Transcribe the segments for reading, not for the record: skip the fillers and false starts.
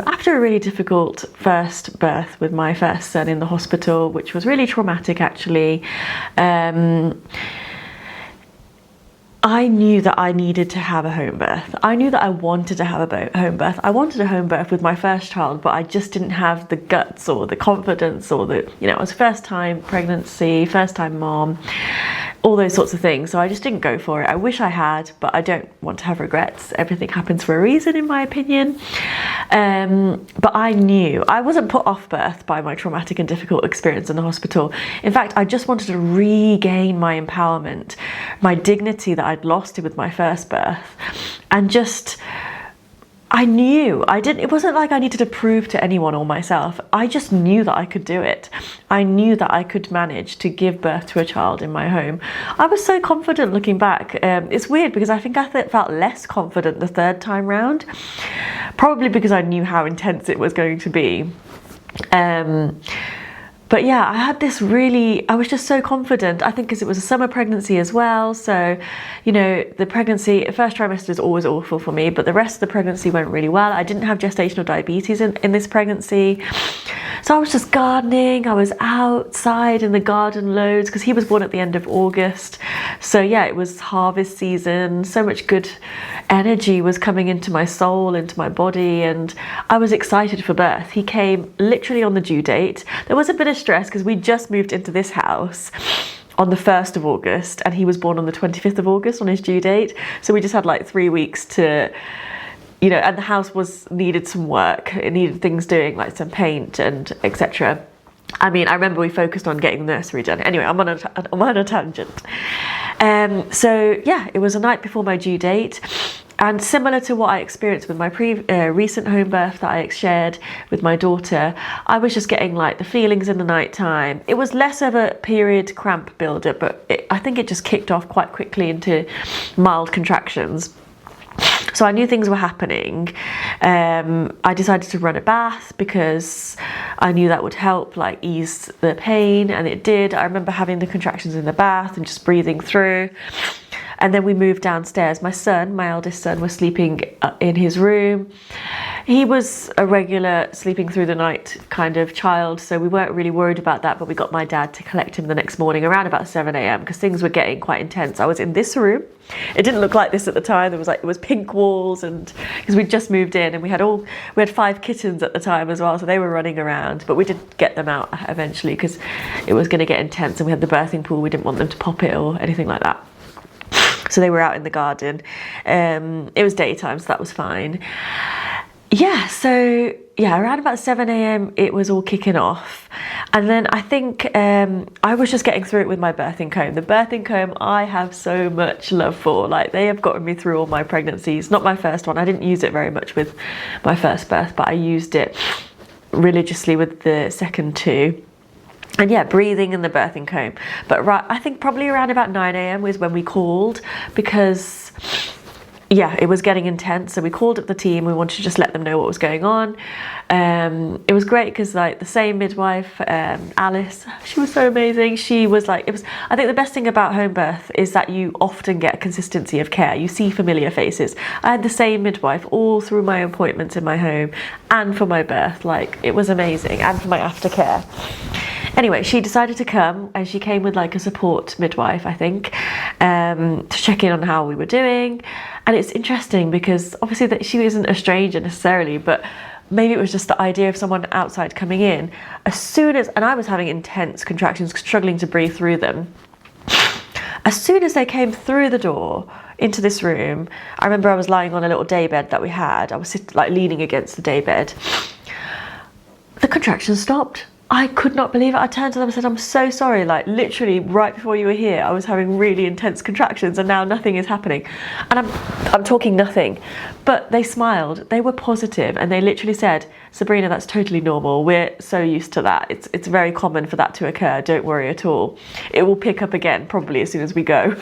After a really difficult first birth with my first son in the hospital, which was really traumatic actually, I knew that I needed to have a home birth. I knew that I wanted to have a home birth. I wanted a home birth with my first child, but I just didn't have the guts or the confidence or it was first time pregnancy, first time mom, all those sorts of things. So I just didn't go for it. I wish I had, but I don't want to have regrets. Everything happens for a reason, in my opinion. But I knew I wasn't put off birth by my traumatic and difficult experience in the hospital. In fact, I just wanted to regain my empowerment, my dignity that I'd lost with my first birth, and I knew it wasn't like I needed to prove to anyone or myself. I just knew that I could do it. I knew that I could manage to give birth to a child in my home. I was so confident looking back. It's weird because I think I felt less confident the third time round, probably because I knew how intense it was going to be. But yeah, I was just so confident. I think because it was a summer pregnancy as well. So, the pregnancy, first trimester is always awful for me, but the rest of the pregnancy went really well. I didn't have gestational diabetes in this pregnancy. So I was just gardening. I was outside in the garden loads because he was born at the end of August. So yeah, it was harvest season. So much good energy was coming into my soul, into my body, and I was excited for birth. He came literally on the due date. There was a bit of stress because we just moved into this house on the 1st of August and he was born on the 25th of August on his due date. So we just had like 3 weeks to, and the house needed some work. It needed things doing, like some paint and etc. I remember we focused on getting the nursery done. Anyway, I'm on a tangent. So yeah, it was a night before my due date. And similar to what I experienced with my recent home birth that I shared with my daughter, I was just getting like the feelings in the night time. It was less of a period cramp buildup, but I think it just kicked off quite quickly into mild contractions. So I knew things were happening. I decided to run a bath because I knew that would help ease the pain, and it did. I remember having the contractions in the bath and just breathing through. And then we moved downstairs. My eldest son, was sleeping in his room. He was a regular sleeping through the night kind of child, so we weren't really worried about that, but we got my dad to collect him the next morning around about 7 a.m. because things were getting quite intense. I was in this room. It didn't look like this at the time. It was pink walls, and because we'd just moved in, and we had 5 kittens at the time as well, so they were running around, but we did get them out eventually because it was going to get intense, and we had the birthing pool. We didn't want them to pop it or anything like that. So they were out in the garden. It was daytime, so that was fine. Yeah, so yeah, around about 7 a.m. it was all kicking off. And then I think I was just getting through it with my birthing comb. The birthing comb I have so much love for. They have gotten me through all my pregnancies. Not my first one. I didn't use it very much with my first birth, but I used it religiously with the second 2. And yeah, breathing in the birthing comb. But I think probably around about 9 a.m. was when we called, because yeah, it was getting intense. So we called up the team. We wanted to just let them know what was going on. It was great because the same midwife, Alice, she was so amazing. She was I think the best thing about home birth is that you often get a consistency of care. You see familiar faces. I had the same midwife all through my appointments in my home and for my birth. It was amazing, and for my aftercare. Anyway, she decided to come, and she came with a support midwife, I think, to check in on how we were doing. And it's interesting because obviously that she isn't a stranger necessarily, but maybe it was just the idea of someone outside coming in. And I was having intense contractions, struggling to breathe through them. As soon as they came through the door into this room, I remember I was lying on a little daybed that we had. I was leaning against the daybed. The contractions stopped. I could not believe it. I turned to them and said, I'm so sorry. Literally right before you were here, I was having really intense contractions and now nothing is happening. And I'm talking nothing. But they smiled. They were positive, and they literally said, Sabrina, that's totally normal. We're so used to that. It's very common for that to occur. Don't worry at all. It will pick up again probably as soon as we go.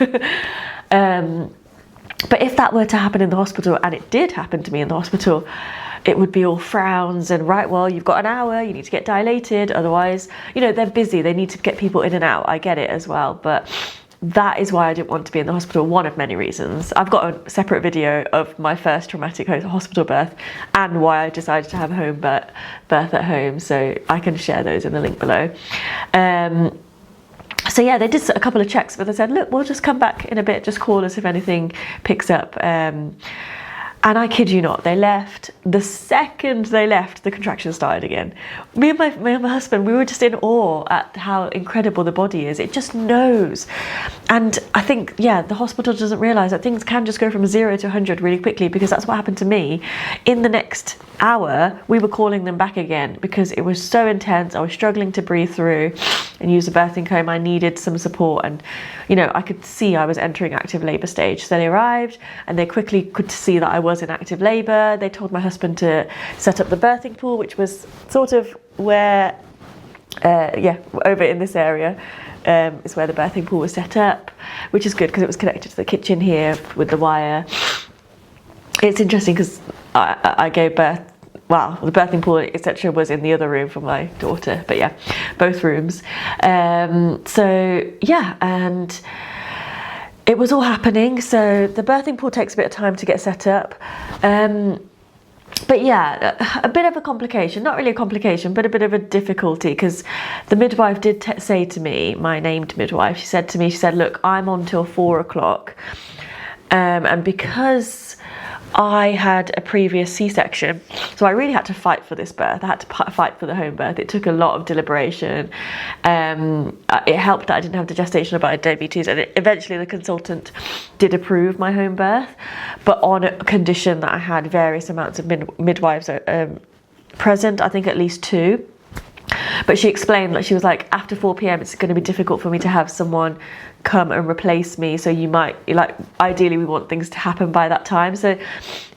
But if that were to happen in the hospital, and it did happen to me in the hospital, it would be all frowns and, right, well, you've got an hour, you need to get dilated, otherwise, they're busy, they need to get people in and out. I get it as well, but that is why I didn't want to be in the hospital, one of many reasons. I've got a separate video of my first traumatic hospital birth and why I decided to have a birth at home, so I can share those in the link below. So yeah, they did a couple of checks, but they said, look, we'll just come back in a bit, just call us if anything picks up. And I kid you not, they left. The second they left, the contractions started again. Me and my husband, we were just in awe at how incredible the body is. It just knows. And I think, yeah, the hospital doesn't realise that things can just go from 0 to 100 really quickly, because that's what happened to me. In the next hour, we were calling them back again because it was so intense. I was struggling to breathe through and use the birthing comb. I needed some support, and you know, I could see I was entering active labour stage. So they arrived and they quickly could see that I was in active labour. They told my husband to set up the birthing pool, which was sort of where, over in this area is where the birthing pool was set up, which is good because it was connected to the kitchen here with the wire. It's interesting because I gave birth, well, the birthing pool, etc., was in the other room for my daughter, but yeah, both rooms. So yeah, and it was all happening. So the birthing pool takes a bit of time to get set up. But yeah, a bit of a complication, not really a complication, but a bit of a difficulty, because the midwife did say to me, my named midwife, she said, look, I'm on till 4 o'clock. And because I had a previous C-section, so I really had to fight for this birth. I had to fight for the home birth. It took a lot of deliberation. It helped that I didn't have the gestational diabetes, and eventually the consultant did approve my home birth, but on a condition that I had various amounts of midwives present, I think at least 2. But she explained that she was like, after 4 p.m. it's going to be difficult for me to have someone come and replace me, so you might, like, ideally we want things to happen by that time. So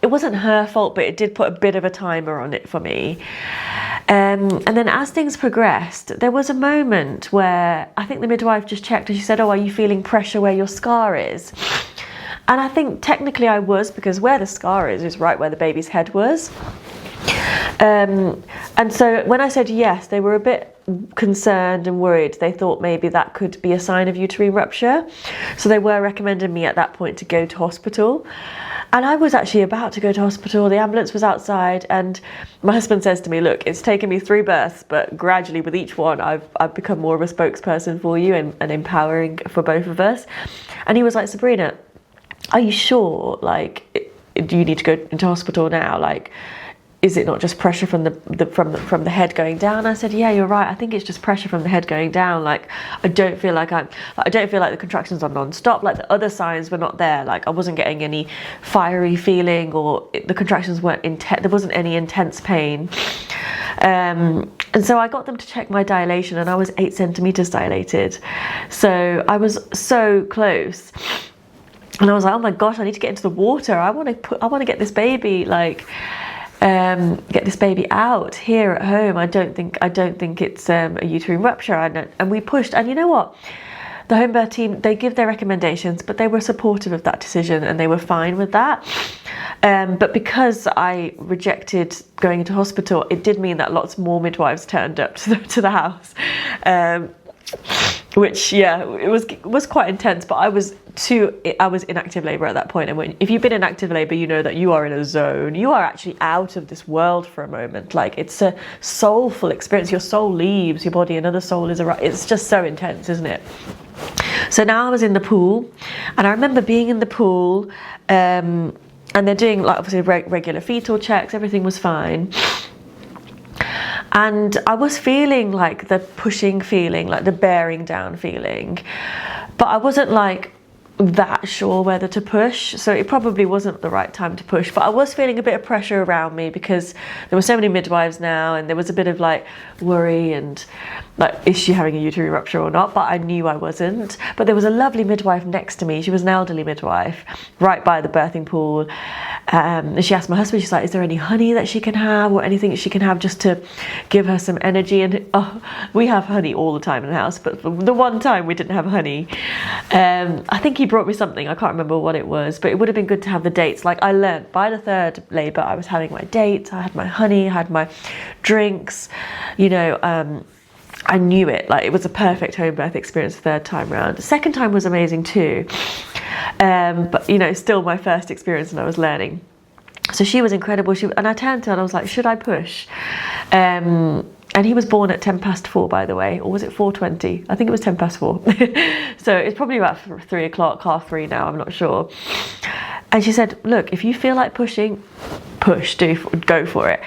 it wasn't her fault, but it did put a bit of a timer on it for me. And then as things progressed, there was a moment where I think the midwife just checked and she said, oh, are you feeling pressure where your scar is? And I think technically I was, because where the scar is right where the baby's head was. And so when I said yes, they were a bit concerned and worried. They thought maybe that could be a sign of uterine rupture. So they were recommending me at that point to go to hospital. And I was actually about to go to hospital. The ambulance was outside, and my husband says to me, look, it's taken me 3 births, but gradually with each one, I've become more of a spokesperson for you and empowering for both of us. And he was like, Sabrina, are you sure? Like, do you need to go into hospital now? Like, is it not just pressure from the head going down? I said, yeah, you're right. I think it's just pressure from the head going down. Like, I don't feel like the contractions are non-stop. Like, the other signs were not there. Like, I wasn't getting any fiery feeling, or the contractions weren't intense. There wasn't any intense pain. And so I got them to check my dilation, and I was 8 centimeters dilated. So I was so close. And I was like, oh my gosh, I need to get into the water. I want to get this baby, like, get this baby out here at home. I don't think it's a uterine rupture. And we pushed, and you know what? The home birth team, they give their recommendations, but they were supportive of that decision and they were fine with that. But because I rejected going into hospital, it did mean that lots more midwives turned up to the house. Which, yeah, it was quite intense, but I was in active labour at that point. And if you've been in active labour, you know that you are in a zone. You are actually out of this world for a moment. Like, it's a soulful experience. Your soul leaves your body, another soul is arriving. It's just so intense, isn't it? So now I was in the pool, and I remember being in the pool, and they're doing, like, obviously regular fetal checks. Everything was fine. And I was feeling like the pushing feeling, like the bearing down feeling, but I wasn't like that sure whether to push, so it probably wasn't the right time to push. But I was feeling a bit of pressure around me because there were so many midwives now, and there was a bit of like worry and like, is she having a uterine rupture or not? But I knew I wasn't. But there was a lovely midwife next to me. She was an elderly midwife right by the birthing pool. And she asked my husband, she's like, is there any honey that she can have, or anything that she can have just to give her some energy? And we have honey all the time in the house, but the one time we didn't have honey, I think he brought me something. I can't remember what it was, but it would have been good to have the dates. Like, I learned by the 3rd labour, I was having my dates, I had my honey, I had my drinks, you know, I knew it, like it was a perfect home birth experience the third time round. The second time was amazing too, but you know, still my first experience and I was learning. So she was incredible. And I turned to her and I was like, should I push? And he was born at 4:10, by the way, or was it 4:20? I think it was 4:10. So it's probably about 3 o'clock, 3:30 now, I'm not sure. And she said, look, if you feel like pushing, go for it.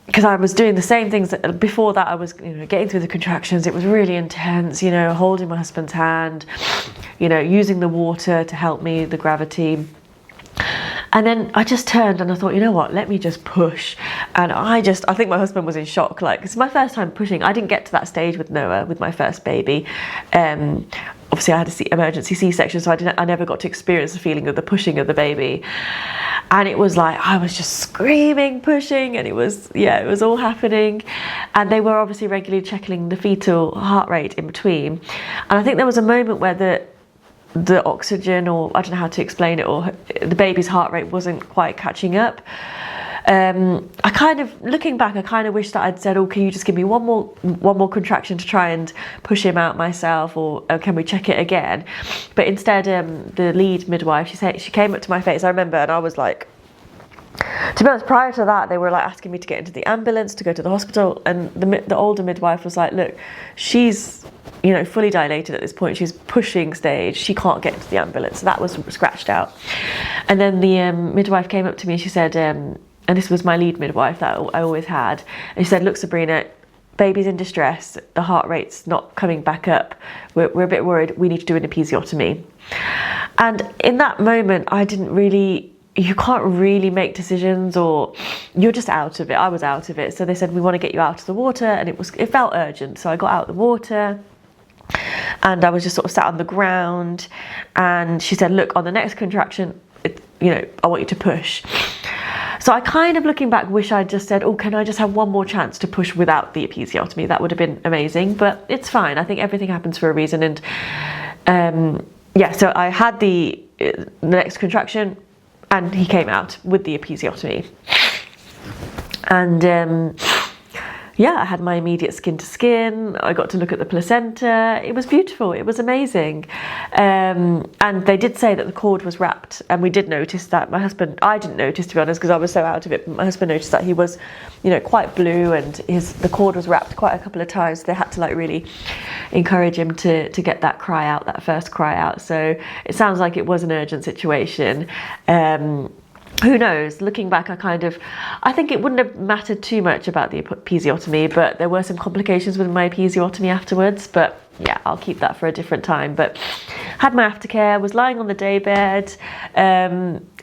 Because I was doing the same things that, before that I was, you know, getting through the contractions. It was really intense, you know, holding my husband's hand, you know, using the water to help me, the gravity. And then I just turned and I thought, you know what, let me just push. And I think my husband was in shock. Like, it's my first time pushing. I didn't get to that stage with Noah, with my first baby. Obviously I had an emergency C-section, so I never got to experience the feeling of the pushing of the baby. And it was like, I was just screaming, pushing, and it was all happening. And they were obviously regularly checking the fetal heart rate in between. And I think there was a moment where the oxygen, or I don't know how to explain it, or the baby's heart rate wasn't quite catching up. I kind of, looking back, I kind of wish that I'd said, oh, can you just give me one more contraction to try and push him out myself, or can we check it again? But instead, the lead midwife, she came up to my face, I remember, and I was like, to be honest, prior to that, they were like asking me to get into the ambulance, to go to the hospital, and the older midwife was like, look, she's, you know, fully dilated at this point, she's pushing stage, she can't get into the ambulance. So that was scratched out. And then the midwife came up to me and she said, and this was my lead midwife that I always had, and she said, look, Sabrina, baby's in distress, the heart rate's not coming back up, we're a bit worried, we need to do an episiotomy. And in that moment, you can't really make decisions, or you're just out of it. I was out of it. So they said, we want to get you out of the water, and it felt urgent. So I got out of the water and I was just sort of sat on the ground, and she said, look, on the next contraction, I want you to push. So I kind of, looking back, wish I'd just said, oh, can I just have one more chance to push without the episiotomy? That would have been amazing, but it's fine. I think everything happens for a reason. And so I had the next contraction, and he came out with the episiotomy. And I had my immediate skin to skin. I got to look at the placenta. It was beautiful. It was amazing. And they did say that the cord was wrapped. And we did notice that. I didn't notice, to be honest, because I was so out of it. But my husband noticed that he was, quite blue, and the cord was wrapped quite a couple of times. They had to really encourage him to get that cry out, that first cry out. So it sounds like it was an urgent situation. Who knows? Looking back, I think it wouldn't have mattered too much about the episiotomy, but there were some complications with my episiotomy afterwards. But yeah, I'll keep that for a different time. But had my aftercare, was lying on the daybed.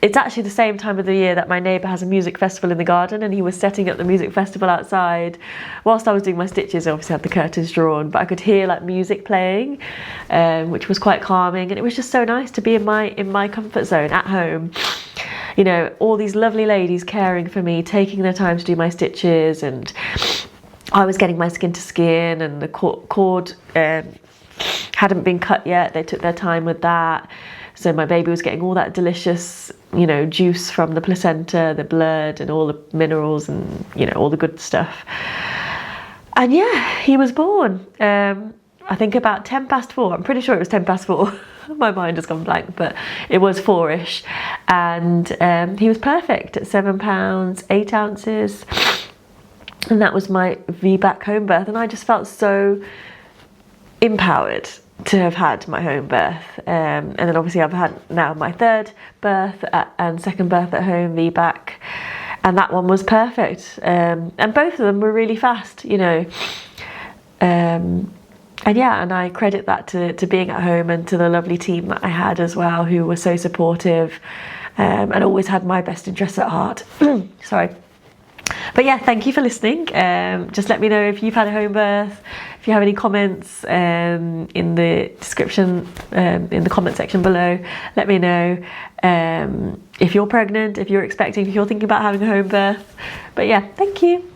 It's actually the same time of the year that my neighbour has a music festival in the garden, and he was setting up the music festival outside. Whilst I was doing my stitches, I obviously had the curtains drawn, but I could hear music playing, which was quite calming, and it was just so nice to be in my comfort zone at home. All these lovely ladies caring for me, taking their time to do my stitches, and I was getting my skin to skin, and the cord hadn't been cut yet. They took their time with that. So my baby was getting all that delicious, juice from the placenta, the blood, and all the minerals, and, all the good stuff. And yeah, he was born. I think about 4:10. I'm pretty sure it was 4:10. My mind has gone blank, but it was 4-ish. And he was perfect at 7 pounds, 8 ounces. And that was my Vbac home birth. And I just felt so empowered to have had my home birth. And then obviously I've had now my third birth and second birth at home, Vbac. And that one was perfect. And both of them were really fast, And I credit that to being at home, and to the lovely team that I had as well, who were so supportive and always had my best interests at heart. Sorry. But yeah, thank you for listening. Just let me know if you've had a home birth. If you have any comments in the description, in the comment section below, let me know. If you're pregnant, if you're expecting, if you're thinking about having a home birth. But yeah, thank you.